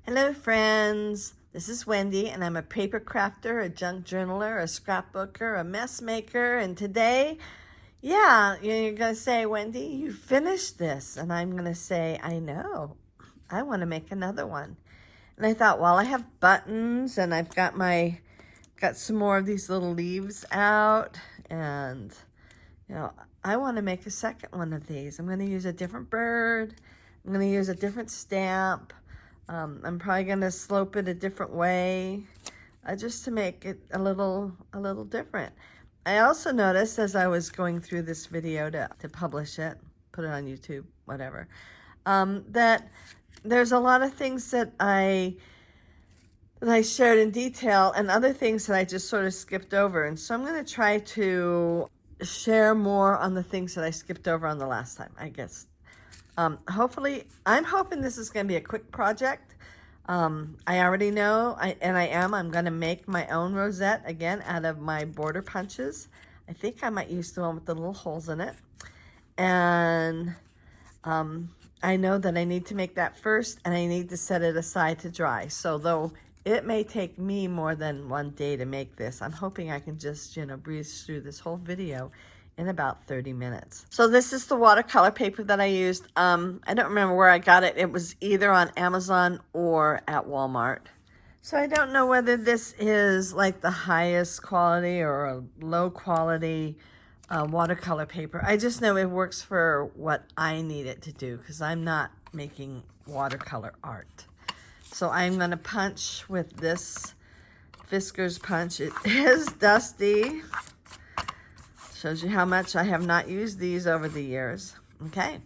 Hello friends, this is Wendy and I'm a paper crafter, a junk journaler, a scrapbooker, a mess maker, and today, you're gonna say, Wendy, you finished this, and I'm gonna say, I know, I want to make another one. And I thought, well, I have buttons and I've got some more of these little leaves out, and I want to make a second one of these. I'm going to use a different bird. I'm going to use a different stamp. I'm probably going to slope it a different way, just to make it a little different. I also noticed as I was going through this video to publish it, put it on YouTube, whatever, that there's a lot of things that I shared in detail and other things that I just sort of skipped over. And so I'm going to try to share more on the things that I skipped over on the last time, I guess. Hopefully, I'm hoping this is going to be a quick project. I already know, I'm going to make my own rosette again out of my border punches. I think I might use the one with the little holes in it. And I know that I need to make that first, and I need to set it aside to dry. So though it may take me more than one day to make this, I'm hoping I can just, breeze through this whole video in about 30 minutes. So this is the watercolor paper that I used. I don't remember where I got it. It was either on Amazon or at Walmart. So I don't know whether this is like the highest quality or a low quality watercolor paper. I just know it works for what I need it to do because I'm not making watercolor art. So I'm gonna punch with this Fiskars punch. It is dusty. Shows you how much I have not used these over the years. Okay.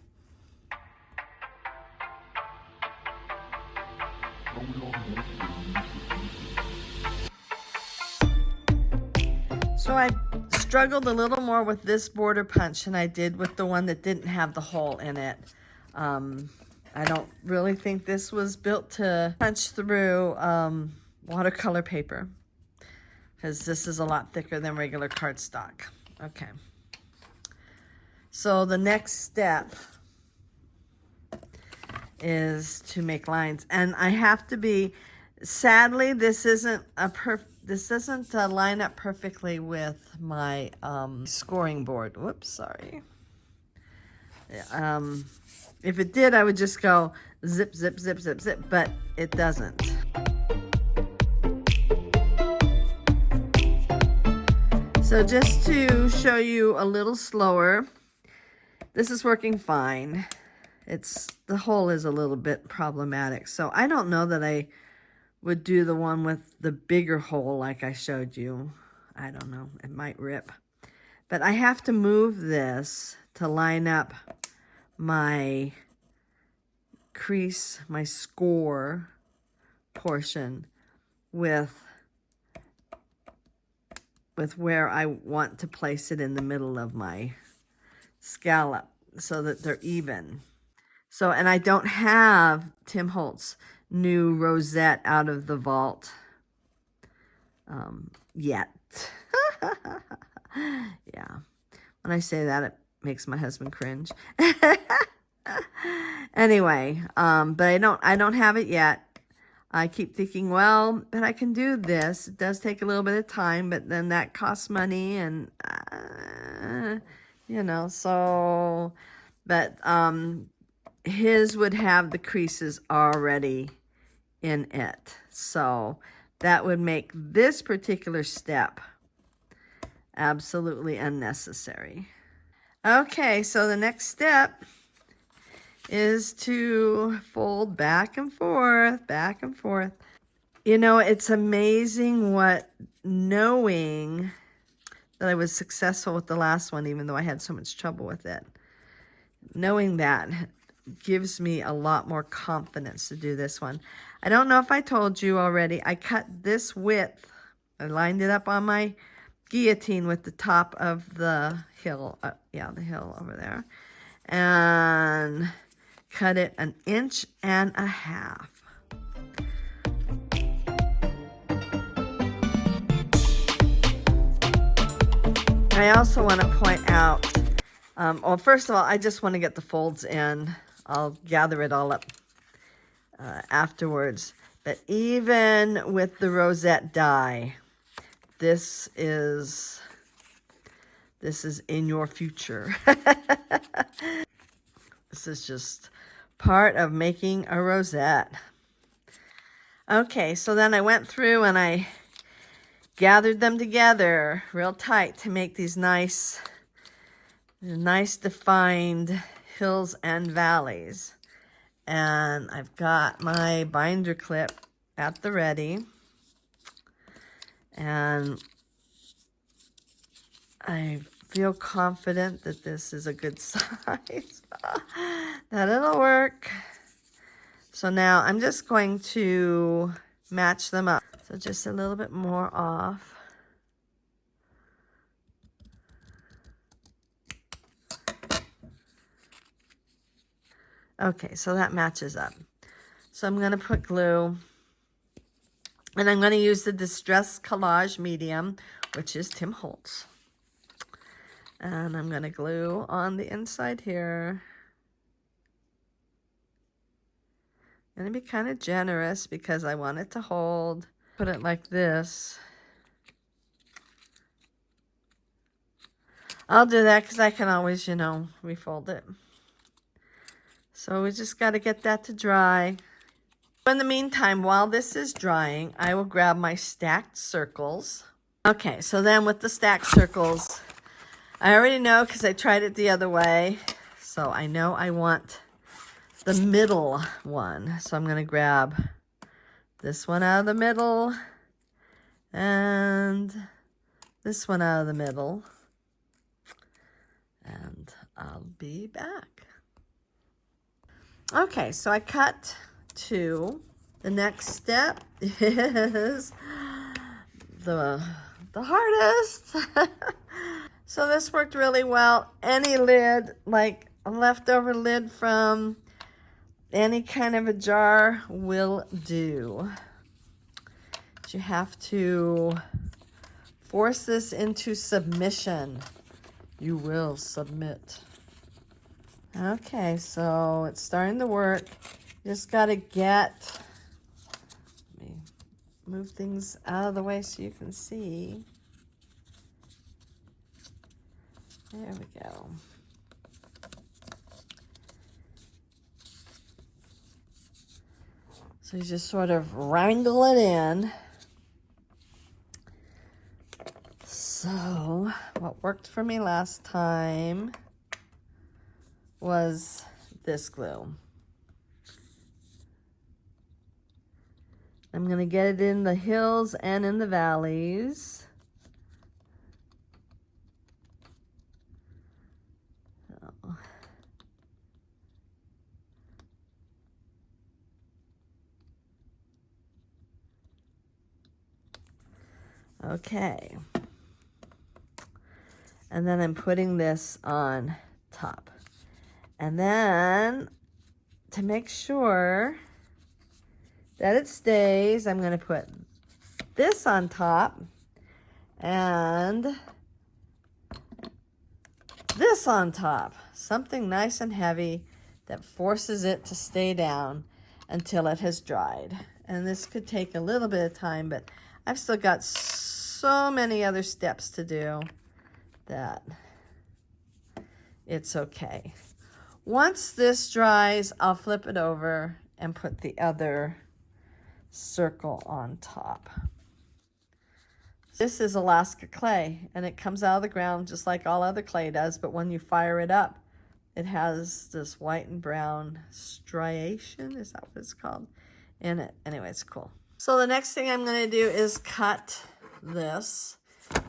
So I struggled a little more with this border punch than I did with the one that didn't have the hole in it. I don't really think this was built to punch through watercolor paper, because this is a lot thicker than regular cardstock. Okay. So the next step is to make lines, and I have to be. Sadly, this isn't line up perfectly with my scoring board. Whoops, sorry. If it did, I would just go zip, zip, zip, zip, zip, but it doesn't. So just to show you a little slower, this is working fine. The hole is a little bit problematic. So I don't know that I would do the one with the bigger hole like I showed you. I don't know, it might rip. But I have to move this to line up my crease, my score portion with where I want to place it in the middle of my scallop so that they're even. So, and I don't have Tim Holtz new Rosette out of the vault yet. Yeah. When I say that, it makes my husband cringe. Anyway, but I don't have it yet. I keep thinking, well, but I can do this. It does take a little bit of time, but then that costs money, and so, but his would have the creases already in it. So that would make this particular step absolutely unnecessary. Okay, so the next step is to fold back and forth, back and forth. It's amazing what knowing that I was successful with the last one, even though I had so much trouble with it. Knowing that gives me a lot more confidence to do this one. I don't know if I told you already, I cut this width. I lined it up on my guillotine with the top of the hill. The hill over there. And cut it 1.5 inches. I also want to point out, well, first of all, I just want to get the folds in. I'll gather it all up afterwards. But even with the Rosette die, this is in your future. This is just part of making a rosette. Okay, so then I went through and I gathered them together real tight to make these nice defined hills and valleys. And I've got my binder clip at the ready. And I feel confident that this is a good size, that it'll work. So now I'm just going to match them up. So just a little bit more off. Okay, so that matches up. So I'm going to put glue, and I'm going to use the Distress Collage Medium, which is Tim Holtz. And I'm going to glue on the inside here. I'm going to be kind of generous because I want it to hold. Put it like this. I'll do that because I can always, you know, refold it. So we just got to get that to dry. In the meantime, while this is drying, I will grab my stacked circles. Okay, so then with the stacked circles, I already know because I tried it the other way. So I know I want the middle one. So I'm going to grab this one out of the middle and this one out of the middle. And I'll be back. Okay, so I cut two. The next step is the hardest. So this worked really well. Any lid, like a leftover lid from any kind of a jar will do. But you have to force this into submission. You will submit. Okay, so it's starting to work. You just got to get, let me move things out of the way so you can see. There we go. So you just sort of wrangle it in. So what worked for me last time was this glue. I'm going to get it in the hills and in the valleys. So. Okay. And then I'm putting this on top. And then, to make sure that it stays, I'm going to put this on top and this on top. Something nice and heavy that forces it to stay down until it has dried. And this could take a little bit of time, but I've still got so many other steps to do that it's okay. Once this dries, I'll flip it over and put the other circle on top. This is Alaska clay, and it comes out of the ground just like all other clay does, but when you fire it up, it has this white and brown striation, is that what it's called, in it. Anyway, it's cool. So the next thing I'm going to do is cut this.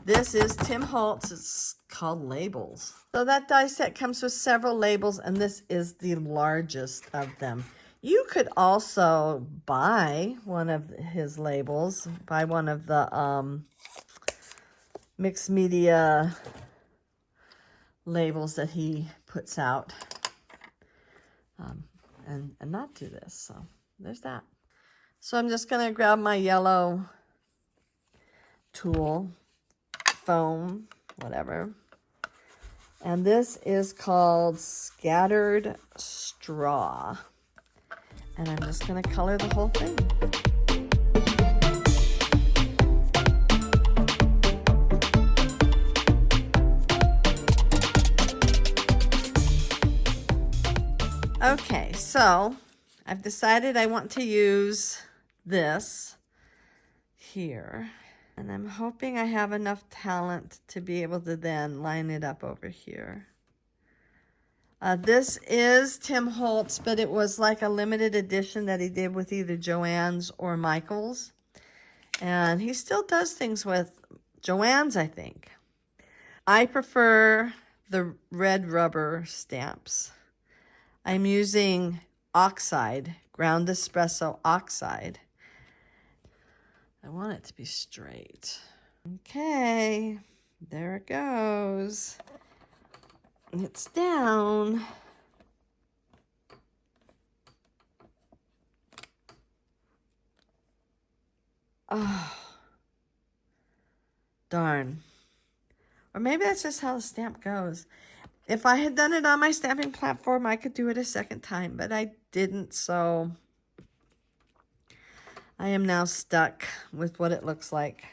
This is Tim Holtz. It's called Labels. So that die set comes with several labels, and this is the largest of them. You could also buy one of his labels, buy one of the mixed media labels that he puts out, and not do this. So there's that. So I'm just going to grab my yellow tool, foam, whatever. And this is called Scattered Straw. And I'm just going to color the whole thing. Okay, so I've decided I want to use this here. And I'm hoping I have enough talent to be able to then line it up over here. This is Tim Holtz, but it was like a limited edition that he did with either Joann's or Michael's. And he still does things with Joann's, I think. I prefer the red rubber stamps. I'm using oxide, ground espresso oxide. I want it to be straight. Okay, there it goes. It's down. Oh, darn. Or maybe that's just how the stamp goes. If I had done it on my stamping platform, I could do it a second time, but I didn't, so I am now stuck with what it looks like.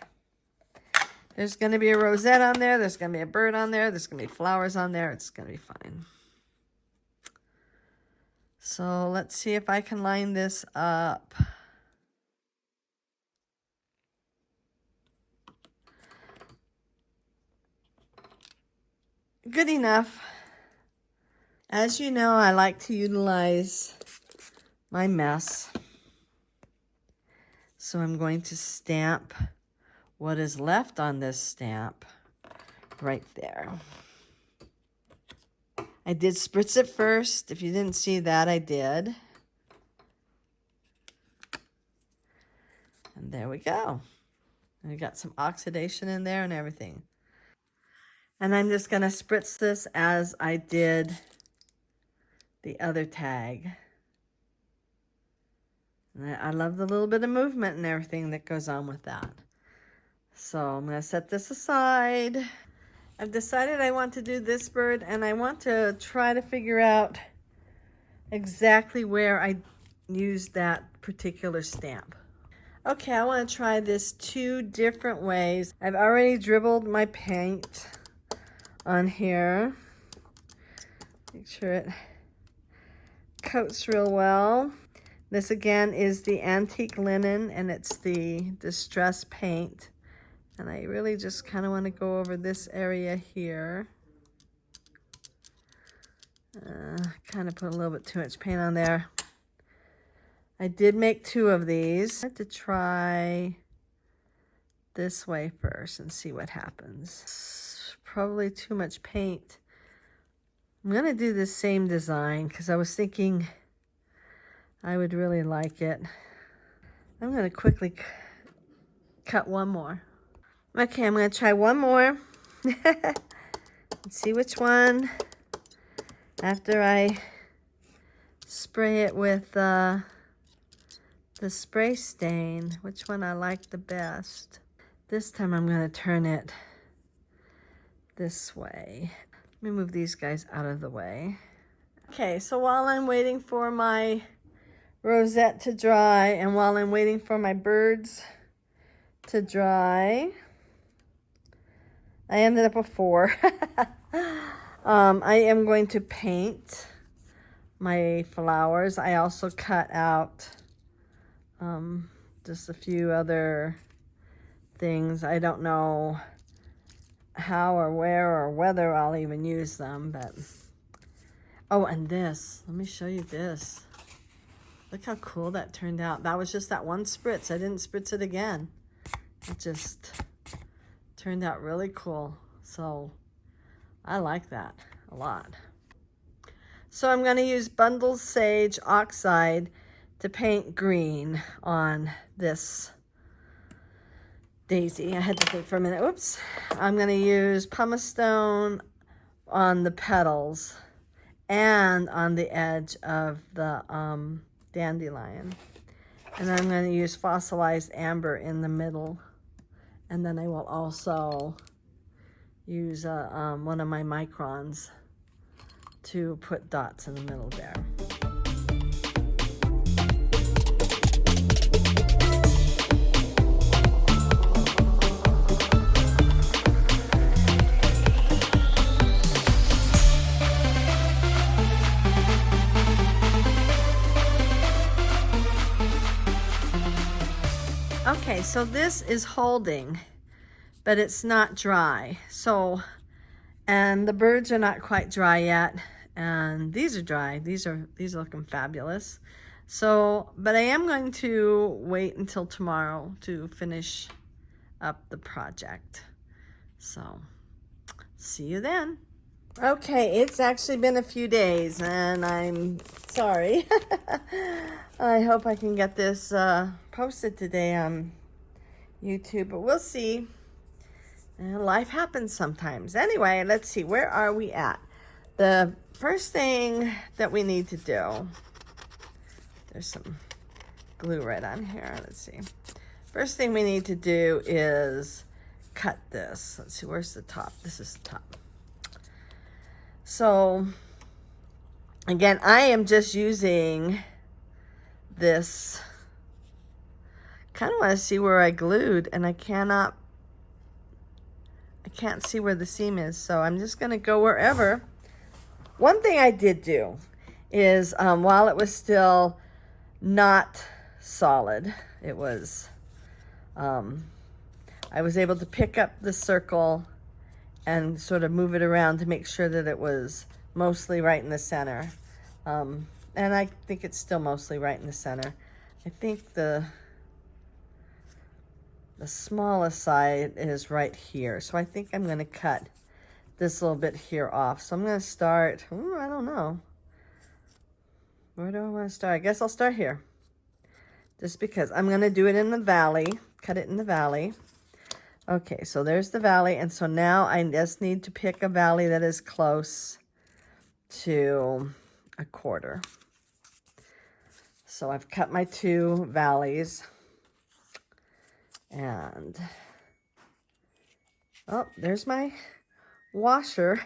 There's going to be a rosette on there. There's going to be a bird on there. There's going to be flowers on there. It's going to be fine. So let's see if I can line this up. Good enough. As you know, I like to utilize my mess. So I'm going to stamp what is left on this stamp right there. I did spritz it first. If you didn't see that, I did. And there we go. And we got some oxidation in there and everything. And I'm just going to spritz this as I did the other tag. And I love the little bit of movement and everything that goes on with that. So I'm going to set this aside. I've decided I want to do this bird, and I want to try to figure out exactly where I used that particular stamp. Okay, I want to try this 2 different ways. I've already dribbled my paint on here. Make sure it coats real well. This again is the antique linen, and it's the distress paint. And I really just kind of want to go over this area here. Kind of put a little bit too much paint on there. I did make 2 of these. I had to try this way first and see what happens. Probably too much paint. I'm going to do the same design because I was thinking I would really like it. I'm going to quickly cut one more. Okay, I'm going to try one more. Let's see which one, after I spray it with the spray stain, which one I like the best. This time I'm going to turn it this way. Let me move these guys out of the way. Okay, so while I'm waiting for my rosette to dry and while I'm waiting for my birds to dry, I ended up with 4. I am going to paint my flowers. I also cut out just a few other things. I don't know how or where or whether I'll even use them, but oh, and this, let me show you this. Look how cool that turned out. That was just that one spritz. I didn't spritz it again. It just turned out really cool. So I like that a lot. So I'm going to use Bundled Sage Oxide to paint green on this daisy. I had to think for a minute. Oops. I'm going to use pumice stone on the petals and on the edge of the dandelion. And I'm going to use fossilized amber in the middle. And then I will also use one of my microns to put dots in the middle there. Okay, so this is holding, but it's not dry. So, and the birds are not quite dry yet, and these are dry. These are looking fabulous. So, but I am going to wait until tomorrow to finish up the project. So, see you then. Okay, it's actually been a few days, and I'm sorry. I hope I can get this posted today on YouTube, but we'll see. Life happens sometimes. Anyway, let's see. Where are we at? The first thing that we need to do, there's some glue right on here. Let's see. First thing we need to do is cut this. Let's see, where's the top? This is the top. So, again, I am just using this. Kind of want to see where I glued, and I can't see where the seam is, so I'm just going to go wherever. One thing I did do is, while it was still not solid, it was, I was able to pick up the circle and sort of move it around to make sure that it was mostly right in the center. And I think it's still mostly right in the center. I think the smallest side is right here. So I think I'm gonna cut this little bit here off. So I'm gonna start, I don't know. Where do I wanna start? I guess I'll start here. Just because I'm gonna do it in the valley, cut it in the valley. Okay, so there's the valley, and so now I just need to pick a valley that is close to 1/4. So I've cut my 2 valleys, and oh, there's my washer.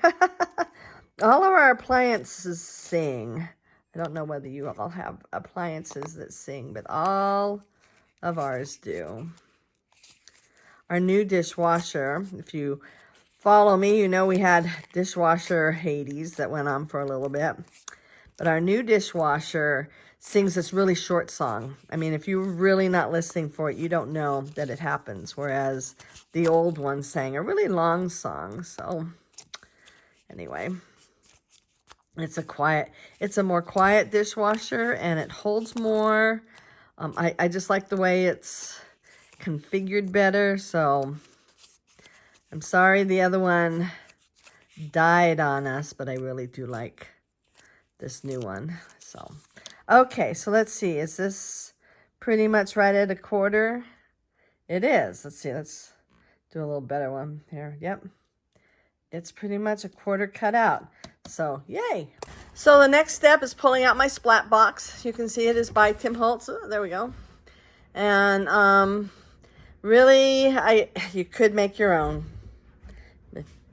All of our appliances sing. I don't know whether you all have appliances that sing, but all of ours do. Our new dishwasher, if you follow me, you know we had dishwasher Hades that went on for a little bit. But our new dishwasher sings this really short song. I mean, if you're really not listening for it, you don't know that it happens. Whereas the old one sang a really long song. So anyway, it's a more quiet dishwasher, and it holds more. I just like the way it's configured better. So I'm sorry the other one died on us, but I really do like this new one. So okay, so let's see, is this pretty much right at 1/4? It is. Let's see, let's do a little better one here. Yep, it's pretty much 1/4 cut out. So yay. So the next step is pulling out my Splat Box. You can see it is by Tim Holtz. Oh, there we go. And really, you could make your own,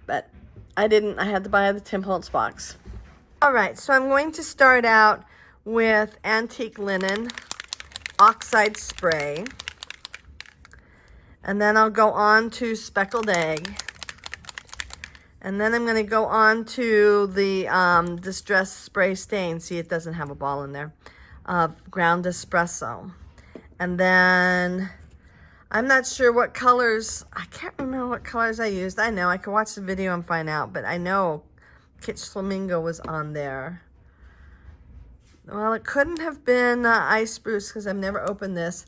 but I didn't. I had to buy the Tim Holtz box. All right, so I'm going to start out with antique linen oxide spray, and then I'll go on to speckled egg, and then I'm going to go on to the distress spray stain. See, it doesn't have a ball in there. Ground espresso, and then I'm not sure what colors. I can't remember what colors I used. I know I could watch the video and find out, but I know Kitsch Flamingo was on there. Well, it couldn't have been ice spruce because I've never opened this,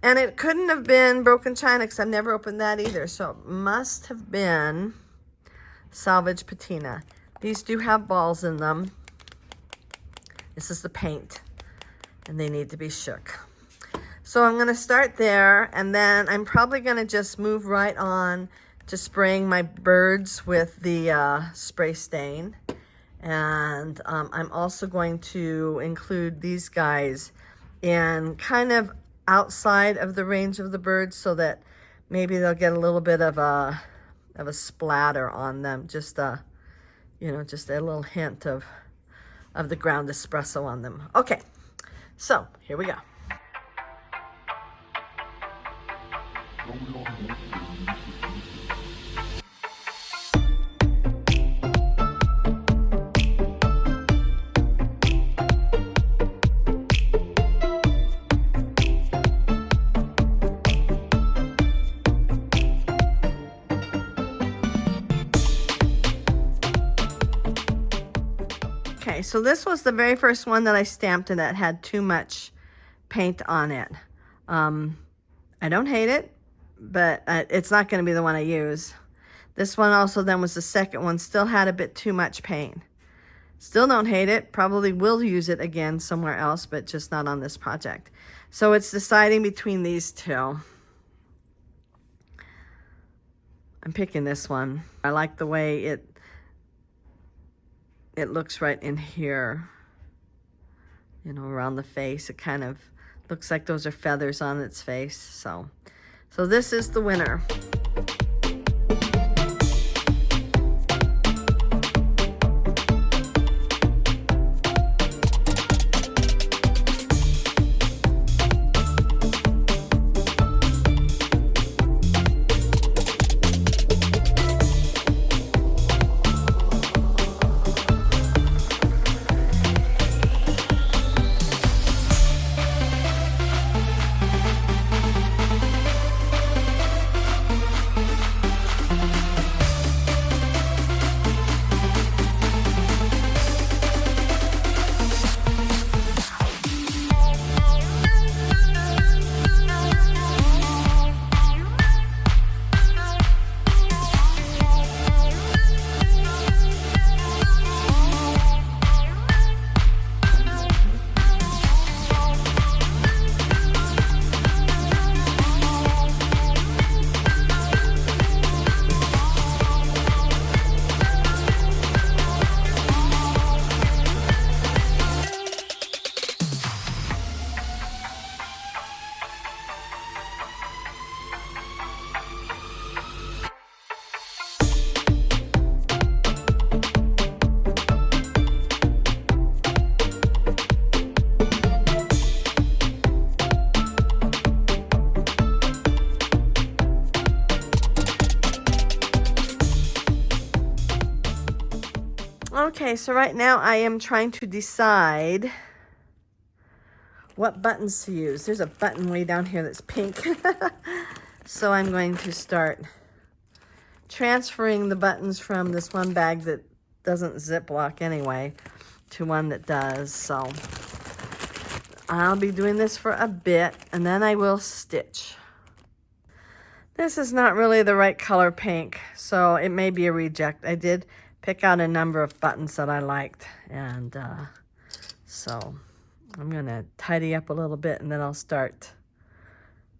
and it couldn't have been broken china because I've never opened that either. So it must have been salvage patina. These do have balls in them. This is the paint, and they need to be shook. So I'm going to start there, and then I'm probably going to just move right on to spraying my birds with the spray stain. And I'm also going to include these guys in kind of outside of the range of the birds so that maybe they'll get a little bit of a splatter on them. Just a, just a little hint of the ground espresso on them. Okay, so here we go. so this was the very first one that I stamped and that had too much paint on it. I don't hate it, but it's not going to be the one I use. This one also then was the second one, still had a bit too much paint. Still don't hate it, probably will use it again somewhere else, but just not on this project. So it's deciding between these two. I'm picking this one. I like the way it looks right in here, you know, around the face. It kind of looks like those are feathers on its face. So this is the winner. Okay, so right now I am trying to decide what buttons to use. There's a button way down here that's pink. So I'm going to start transferring the buttons from this one bag that doesn't zip lock anyway to one that does. So I'll be doing this for a bit and then I will stitch. This is not really the right color pink, so it may be a reject. I did pick out a number of buttons that I liked, and so I'm gonna tidy up a little bit and then I'll start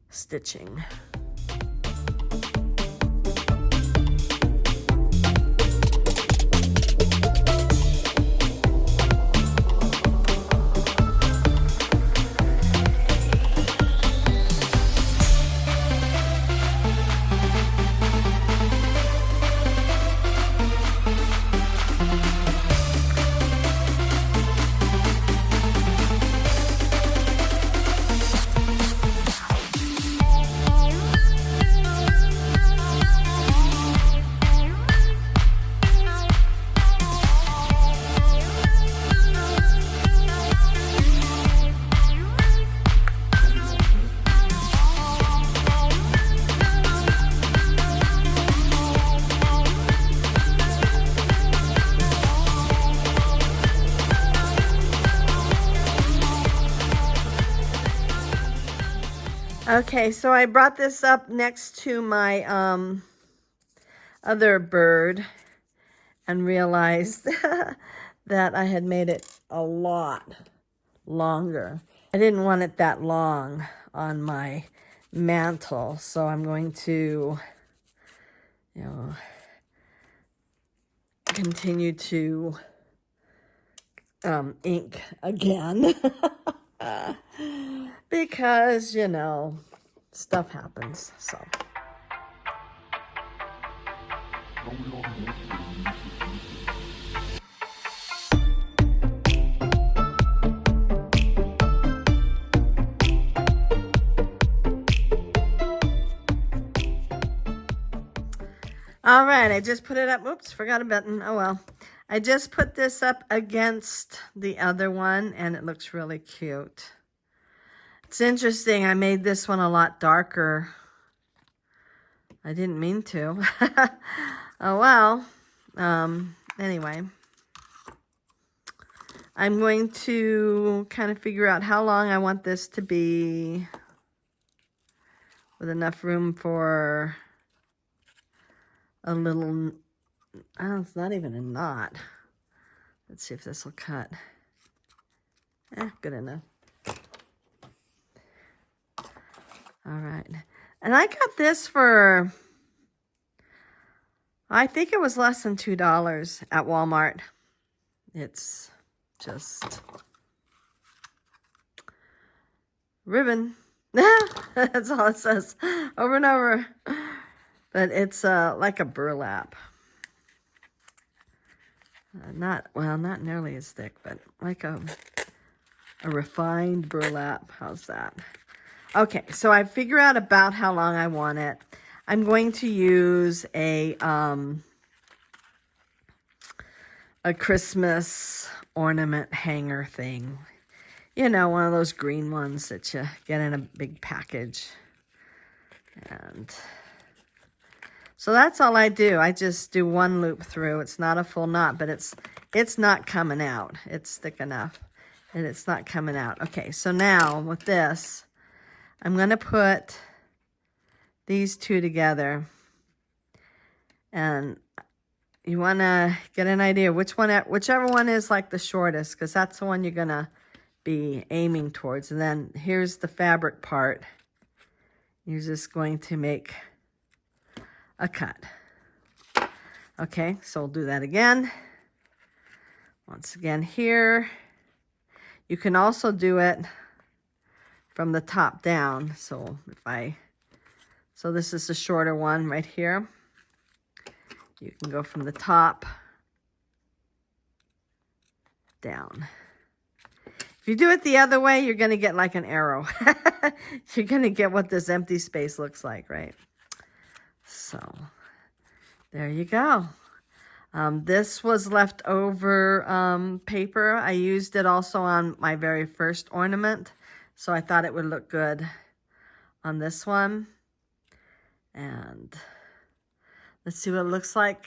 stitching. Okay, so I brought this up next to my other bird and realized that I had made it a lot longer. I didn't want it that long on my mantle, so I'm going to, you know, continue to ink again. Because, you know, stuff happens, so. All right, I just put it up. Oops, forgot a button. Oh, well. I just put this up against the other one, and it looks really cute. It's interesting, I made this one a lot darker. I didn't mean to. Oh, well. Anyway. I'm going to kind of figure out how long I want this to be with enough room for a little, oh, it's not even a knot. Let's see if this will cut. Good enough. All right. And I got this for, I think it was less than $2 at Walmart. It's just ribbon. That's all it says over and over. But it's like a burlap. Not nearly as thick, but like a refined burlap. How's that? Okay, so I figure out about how long I want it. I'm going to use a Christmas ornament hanger thing. You know, one of those green ones that you get in a big package. And so that's all I do. I just do one loop through. It's not a full knot, but it's not coming out. It's thick enough, and it's not coming out. Okay, so now with this, I'm going to put these two together, and you want to get an idea whichever one is like the shortest, because that's the one you're going to be aiming towards. And then here's the fabric part. You're just going to make a cut. Okay, so we'll do that again. Once again here. You can also do it from the top down. So so this is the shorter one right here. You can go from the top down. If you do it the other way, you're going to get like an arrow. You're going to get what this empty space looks like, right? So there you go. This was leftover paper. I used it also on my very first ornament, so I thought it would look good on this one. And let's see what it looks like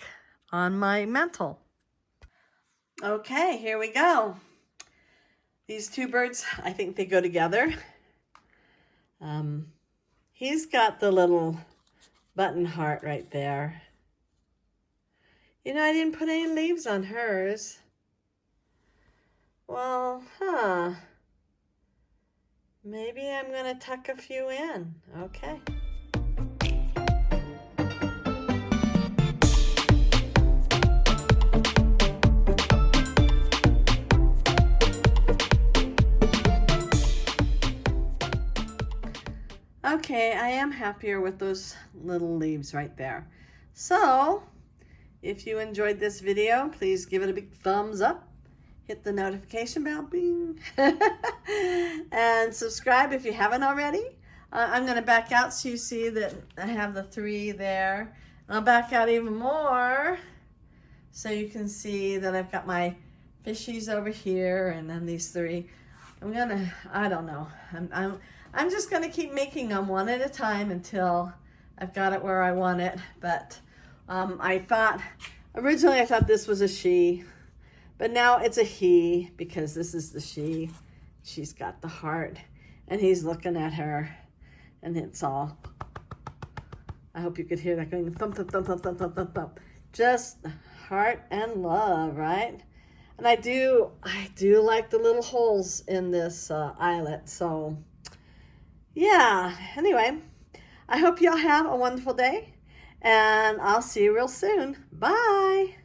on my mantle. Okay, here we go. These two birds, I think they go together. He's got the little button heart right there. You know, I didn't put any leaves on hers. Well, maybe I'm gonna tuck a few in. Okay. Okay, I am happier with those little leaves right there. So, if you enjoyed this video, please give it a big thumbs up. Hit the notification bell, bing. And subscribe if you haven't already. I'm going to back out so you see that I have the 3 there. I'll back out even more so you can see that I've got my fishies over here and then these 3. I don't know. I'm just going to keep making them one at a time until I've got it where I want it. But originally I thought this was a she, but now it's a he because this is the she. She's got the heart and he's looking at her and it's all, I hope you could hear that going thump, thump, thump, thump, thump, thump, thump, thump. Just heart and love, right? And I do like the little holes in this eyelet. So yeah, anyway, I hope y'all have a wonderful day, and I'll see you real soon. Bye.